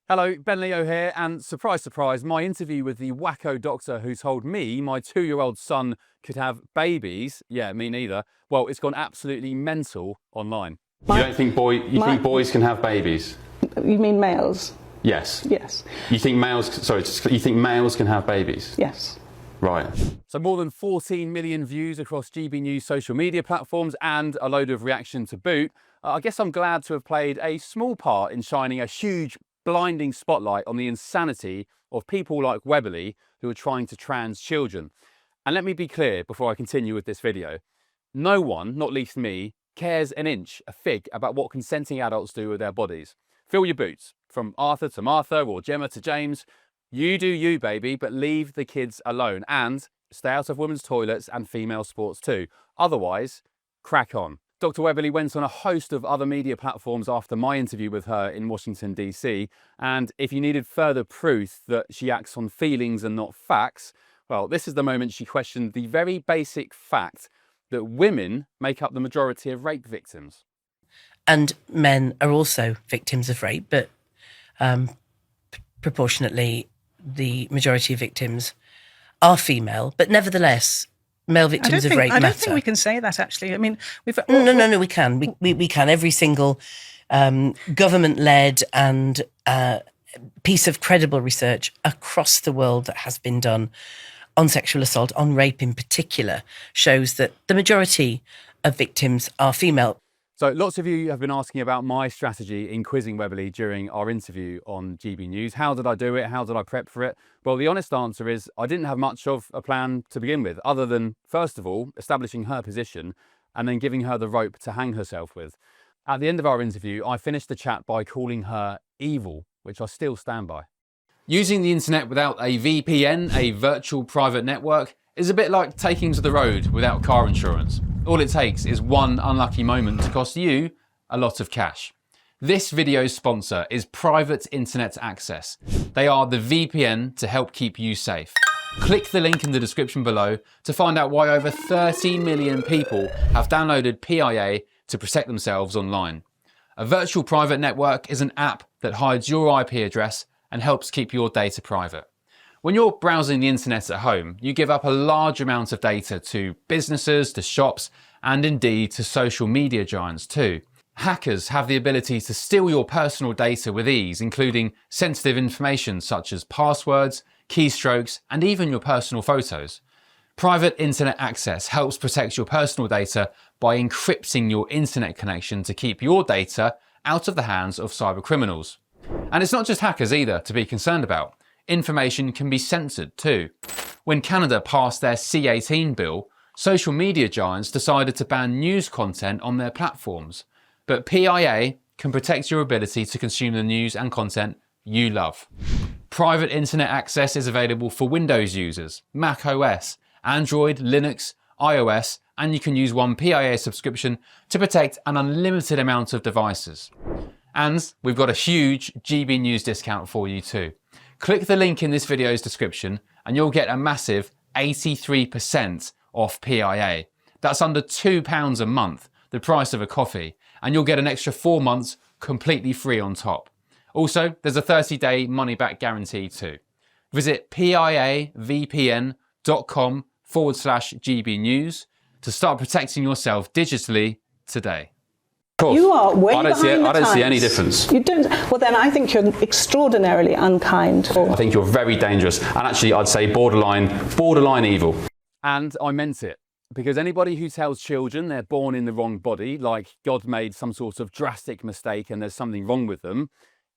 Hello, Ben Leo here, and surprise, surprise, my interview with the wacko doctor who told me my 2-year-old son could have babies, yeah, me neither, well, it's gone absolutely mental online. You don't think think boys can have babies? You mean males? Yes. Yes. You think you think males can have babies? Yes. Right. So more than 14 million views across GB News social media platforms and a load of reaction to boot. I guess I'm glad to have played a small part in shining a huge blinding spotlight on the insanity of people like Webberley who are trying to trans children. And let me be clear before I continue with this video. No one, not least me, cares an inch, a fig, about what consenting adults do with their bodies. Fill your boots, from Arthur to Martha or Gemma to James. You do you, baby, but leave the kids alone and stay out of women's toilets and female sports too. Otherwise, crack on. Dr. Webberley went on a host of other media platforms after my interview with her in Washington, DC. And if you needed further proof that she acts on feelings and not facts, well, this is the moment she questioned the very basic fact that women make up the majority of rape victims. And men are also victims of rape, but proportionately, the majority of victims are female. But nevertheless, male victims of rape matter. I don't think we can say that, actually. I mean, No, we can. We can. Every single government-led and piece of credible research across the world that has been done on sexual assault, on rape in particular, shows that the majority of victims are female. So lots of you have been asking about my strategy in quizzing Webberley during our interview on GB News. How did I do it? How did I prep for it? Well, the honest answer is I didn't have much of a plan to begin with, other than, first of all, establishing her position and then giving her the rope to hang herself with. At the end of our interview, I finished the chat by calling her evil, which I still stand by. Using the internet without a VPN, a virtual private network, is a bit like taking to the road without car insurance. All it takes is one unlucky moment to cost you a lot of cash. This video's sponsor is Private Internet Access. They are the VPN to help keep you safe. Click the link in the description below to find out why over 30 million people have downloaded PIA to protect themselves online. A virtual private network is an app that hides your IP address and helps keep your data private. When you're browsing the internet at home, you give up a large amount of data to businesses, to shops, and indeed to social media giants too. Hackers have the ability to steal your personal data with ease, including sensitive information such as passwords, keystrokes, and even your personal photos. Private Internet Access helps protect your personal data by encrypting your internet connection to keep your data out of the hands of cybercriminals. And it's not just hackers either to be concerned about. Information can be censored too. When Canada passed their C18 bill, social media giants decided to ban news content on their platforms. But PIA can protect your ability to consume the news and content you love. Private Internet Access is available for Windows users, Mac OS, Android, Linux, iOS, and you can use one PIA subscription to protect an unlimited amount of devices. And we've got a huge GB News discount for you too. Click the link in this video's description and you'll get a massive 83% off PIA. That's under £2 a month, the price of a coffee, and you'll get an extra 4 months completely free on top. Also, there's a 30-day money-back guarantee too. Visit piavpn.com/GB News to start protecting yourself digitally today. You are way I don't see any difference. You don't. Well, then I think you're extraordinarily unkind. I think you're very dangerous, and actually I'd say borderline evil. And I meant it, because anybody who tells children they're born in the wrong body, like God made some sort of drastic mistake and there's something wrong with them,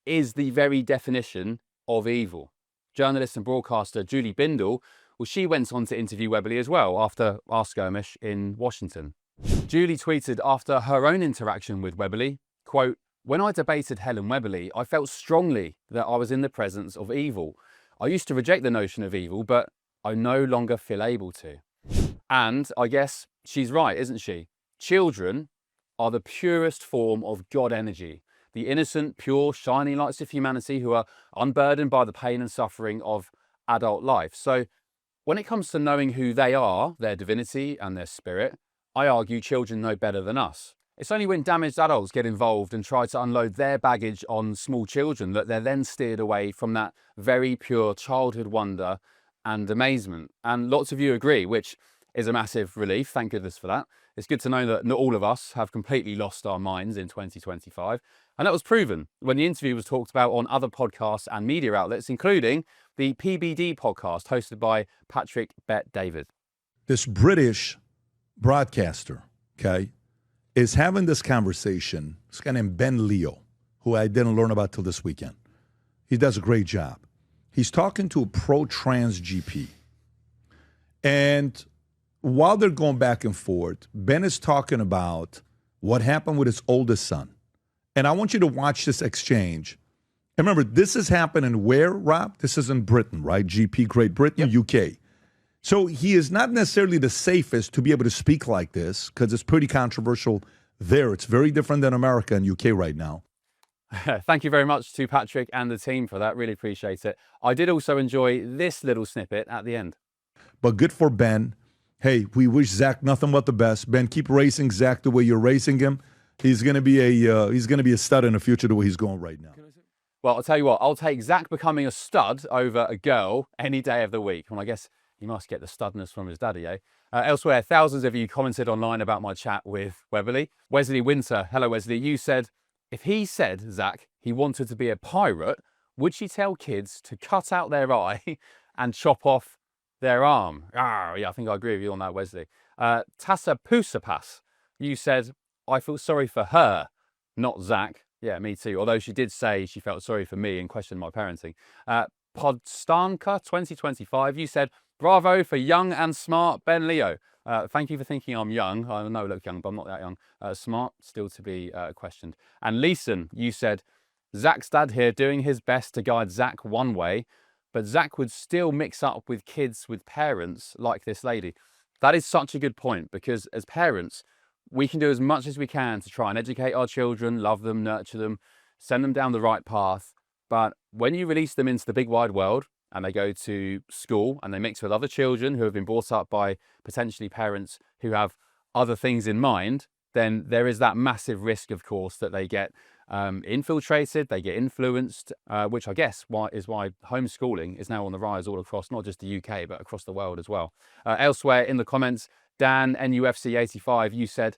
is the very definition of evil. Journalist and broadcaster Julie Bindel, well, she went on to interview Webberley as well after our skirmish in Washington. Julie tweeted after her own interaction with Webberley, quote, "When I debated Helen Webberley, I felt strongly that I was in the presence of evil. I used to reject the notion of evil, but I no longer feel able to." And I guess she's right, isn't she? Children are the purest form of God energy, the innocent, pure, shining lights of humanity who are unburdened by the pain and suffering of adult life. So when it comes to knowing who they are, their divinity and their spirit, I argue children know better than us. It's only when damaged adults get involved and try to unload their baggage on small children that they're then steered away from that very pure childhood wonder and amazement. And lots of you agree, which is a massive relief. Thank goodness for that. It's good to know that not all of us have completely lost our minds in 2025. And that was proven when the interview was talked about on other podcasts and media outlets, including the PBD podcast hosted by Patrick Bet-David. This British broadcaster, okay, is having this conversation. This guy named Ben Leo, who I didn't learn about till this weekend. He does a great job. He's talking to a pro-trans GP. And while they're going back and forth, Ben is talking about what happened with his oldest son. And I want you to watch this exchange. And remember, this is happening where, Rob? This is in Britain, right? GP, Great Britain, Yep. UK. So he is not necessarily the safest to be able to speak like this because it's pretty controversial there. It's very different than America and UK right now. Thank you very much to Patrick and the team for that. Really appreciate it. I did also enjoy this little snippet at the end. But good for Ben. Hey, we wish Zach nothing but the best. Ben, keep racing Zach the way you're racing him. He's going to be a stud in the future the way he's going right now. Well, I'll tell you what, I'll take Zach becoming a stud over a girl any day of the week. Well, I guess he must get the studness from his daddy, eh? Elsewhere, thousands of you commented online about my chat with Webberley. Wesley Winter, hello Wesley, you said, if he said, Zach, he wanted to be a pirate, would she tell kids to cut out their eye and chop off their arm? Ah, yeah, I think I agree with you on that, Wesley. Tassa Pusapas, you said, I feel sorry for her, not Zach. Yeah, me too. Although she did say she felt sorry for me and questioned my parenting. Podstanka 2025, you said, bravo for young and smart Ben Leo. Thank you for thinking I'm young. I know I look young, but I'm not that young. Smart, still to be questioned. And Leeson, you said, Zach's dad here doing his best to guide Zach one way, but Zach would still mix up with kids with parents like this lady. That is such a good point because as parents, we can do as much as we can to try and educate our children, love them, nurture them, send them down the right path. But when you release them into the big wide world and they go to school and they mix with other children who have been brought up by potentially parents who have other things in mind, then there is that massive risk, of course, that they get infiltrated, they get influenced, which I guess is why homeschooling is now on the rise all across, not just the UK, but across the world as well. Elsewhere in the comments, Dan, NUFC85, you said,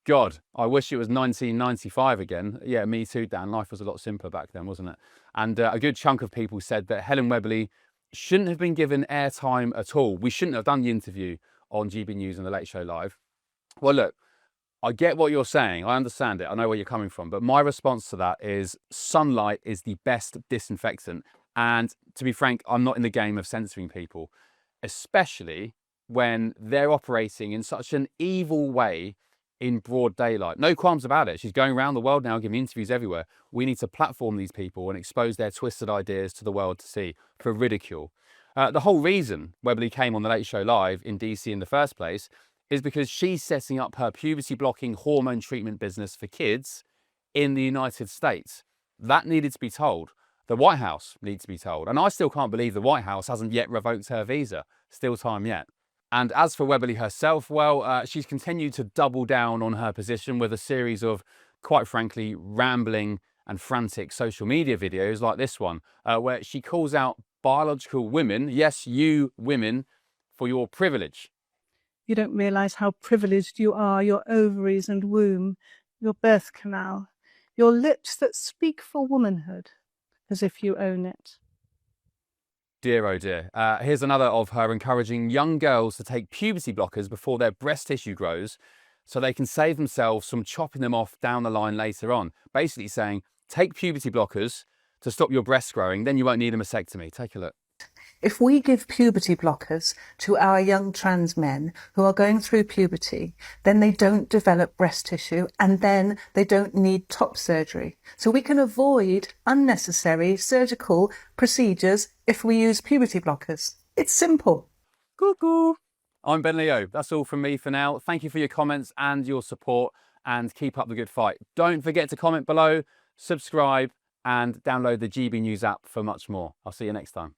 God, I wish it was 1995 again. Yeah, me too, Dan. Life was a lot simpler back then, wasn't it? And a good chunk of people said that Helen Webberley shouldn't have been given airtime at all. We shouldn't have done the interview on GB News and The Late Show Live. Well, look, I get what you're saying. I understand it. I know where you're coming from. But my response to that is sunlight is the best disinfectant. And to be frank, I'm not in the game of censoring people, especially when they're operating in such an evil way in broad daylight. No qualms about it. She's going around the world now giving interviews everywhere. We need to platform these people and expose their twisted ideas to the world to see for ridicule. The whole reason Webberley came on The Late Show Live in DC in the first place is because she's setting up her puberty blocking hormone treatment business for kids in the United States. That needed to be told. The White House needs to be told. And I still can't believe the White House hasn't yet revoked her visa. Still time yet. And as for Webberley herself, well, she's continued to double down on her position with a series of, quite frankly, rambling and frantic social media videos like this one, where she calls out biological women, yes, you women, for your privilege. You don't realise how privileged you are, your ovaries and womb, your birth canal, your lips that speak for womanhood, as if you own it. Dear, oh dear. Here's another of her encouraging young girls to take puberty blockers before their breast tissue grows so they can save themselves from chopping them off down the line later on. Basically saying, take puberty blockers to stop your breasts growing, then you won't need a mastectomy. Take a look. If we give puberty blockers to our young trans men who are going through puberty, then they don't develop breast tissue and then they don't need top surgery. So we can avoid unnecessary surgical procedures if we use puberty blockers. It's simple. Cuckoo. I'm Ben Leo. That's all from me for now. Thank you for your comments and your support and keep up the good fight. Don't forget to comment below, subscribe and download the GB News app for much more. I'll see you next time.